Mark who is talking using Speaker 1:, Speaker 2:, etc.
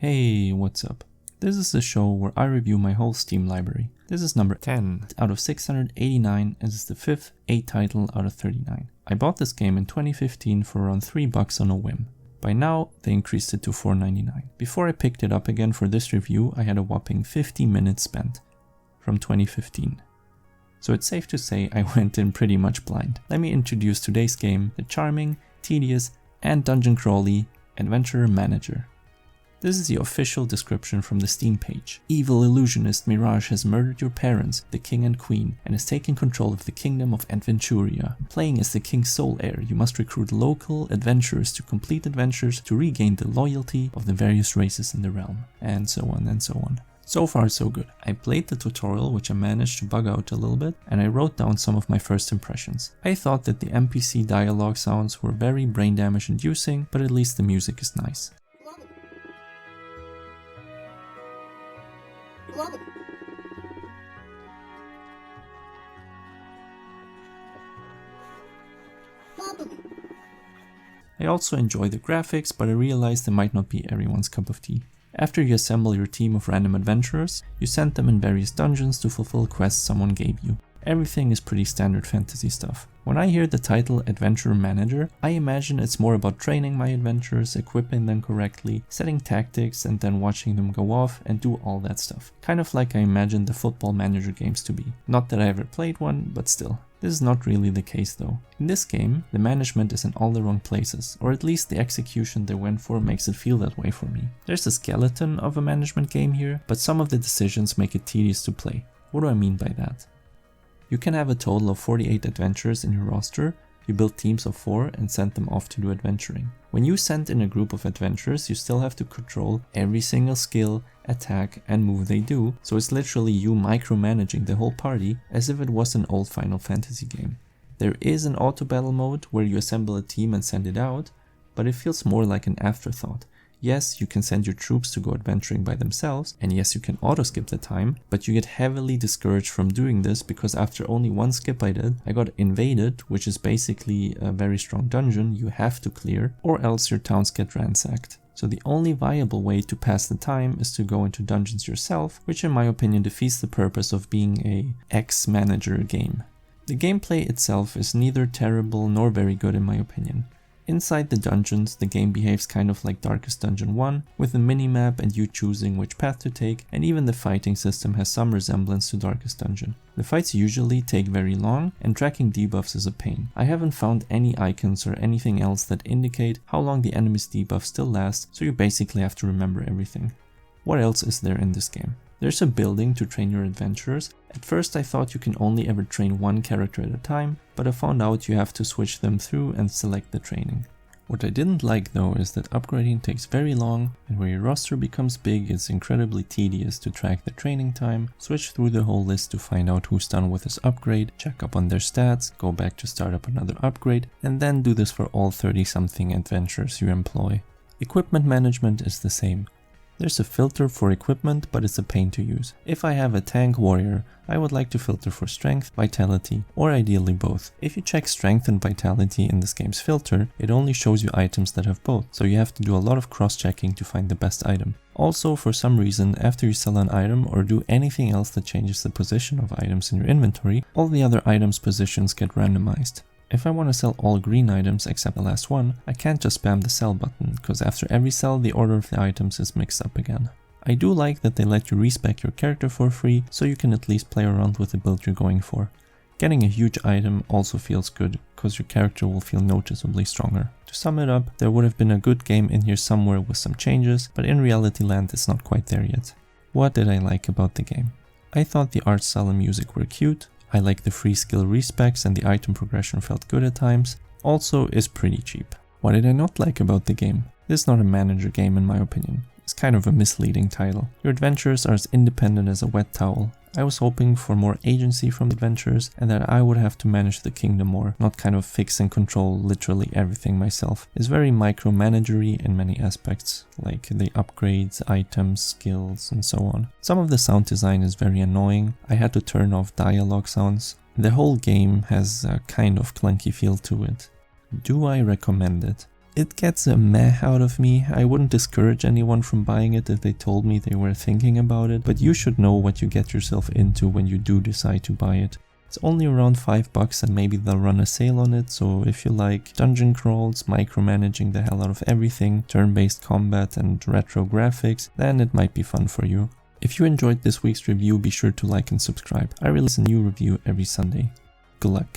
Speaker 1: Hey, what's up? This is the show where I review my whole Steam library. This is number 10 out of 689 and is the 5th 8 title out of 39. I bought this game in 2015 for around $3 on a whim. By now, they increased it to $4.99. Before I picked it up again for this review, I had a whopping 50 minutes spent from 2015. So it's safe to say I went in pretty much blind. Let me introduce today's game, the charming, tedious, and dungeon crawly Adventurer Manager. This is the official description from the Steam page. Evil illusionist Mirage has murdered your parents, the king and queen, and has taken control of the kingdom of Adventuria. Playing as the king's sole heir, you must recruit local adventurers to complete adventures to regain the loyalty of the various races in the realm, and so on and so on. So far so good. I played the tutorial, which I managed to bug out a little bit, and I wrote down some of my first impressions. I thought that the NPC dialogue sounds were very brain damage inducing, but at least the music is nice. I also enjoy the graphics, but I realized they might not be everyone's cup of tea. After you assemble your team of random adventurers, you send them in various dungeons to fulfill quests someone gave you. Everything is pretty standard fantasy stuff. When I hear the title Adventurer Manager, I imagine it's more about training my adventurers, equipping them correctly, setting tactics, and then watching them go off and do all that stuff. Kind of like I imagine the football manager games to be. Not that I ever played one, but still. This is not really the case though. In this game, the management is in all the wrong places, or at least the execution they went for makes it feel that way for me. There's a skeleton of a management game here, but some of the decisions make it tedious to play. What do I mean by that? You can have a total of 48 adventurers in your roster. You build teams of 4 and send them off to do adventuring. When you send in a group of adventurers, you still have to control every single skill, attack and move they do, so it's literally you micromanaging the whole party as if it was an old Final Fantasy game. There is an auto battle mode where you assemble a team and send it out, but it feels more like an afterthought. Yes, you can send your troops to go adventuring by themselves, and yes, you can auto-skip the time, but you get heavily discouraged from doing this because after only one skip I did, I got invaded, which is basically a very strong dungeon you have to clear, or else your towns get ransacked. So the only viable way to pass the time is to go into dungeons yourself, which in my opinion defeats the purpose of being a X-manager game. The gameplay itself is neither terrible nor very good in my opinion. Inside the dungeons, the game behaves kind of like Darkest Dungeon 1, with a minimap and you choosing which path to take, and even the fighting system has some resemblance to Darkest Dungeon. The fights usually take very long, and tracking debuffs is a pain. I haven't found any icons or anything else that indicate how long the enemy's debuff still lasts, so you basically have to remember everything. What else is there in this game? There's a building to train your adventurers. At first I thought you can only ever train one character at a time, but I found out you have to switch them through and select the training. What I didn't like though is that upgrading takes very long, and where your roster becomes big it's incredibly tedious to track the training time, switch through the whole list to find out who's done with his upgrade, check up on their stats, go back to start up another upgrade, and then do this for all 30 something adventurers you employ. Equipment management is the same. There's a filter for equipment, but it's a pain to use. If I have a tank warrior, I would like to filter for strength, vitality, or ideally both. If you check strength and vitality in this game's filter, it only shows you items that have both, so you have to do a lot of cross-checking to find the best item. Also, for some reason, after you sell an item or do anything else that changes the position of items in your inventory, all the other items' positions get randomized. If I want to sell all green items except the last one, I can't just spam the sell button, because after every sell the order of the items is mixed up again. I do like that they let you respec your character for free, so you can at least play around with the build you're going for. Getting a huge item also feels good, because your character will feel noticeably stronger. To sum it up, there would have been a good game in here somewhere with some changes, but in reality land it's not quite there yet. What did I like about the game? I thought the art style and music were cute. I like the free skill respecs and the item progression felt good at times. Also is pretty cheap. What did I not like about the game? This is not a manager game in my opinion. It's kind of a misleading title. Your adventures are as independent as a wet towel. I was hoping for more agency from the adventurers and that I would have to manage the kingdom more, not kind of fix and control literally everything myself. It's very micromanagery in many aspects, like the upgrades, items, skills and so on. Some of the sound design is very annoying. I had to turn off dialogue sounds. The whole game has a kind of clunky feel to it. Do I recommend it? It gets a meh out of me. I wouldn't discourage anyone from buying it if they told me they were thinking about it, but you should know what you get yourself into when you do decide to buy it. It's only around $5 and maybe they'll run a sale on it, so if you like dungeon crawls, micromanaging the hell out of everything, turn-based combat and retro graphics, then it might be fun for you. If you enjoyed this week's review, be sure to like and subscribe. I release a new review every Sunday. Good luck.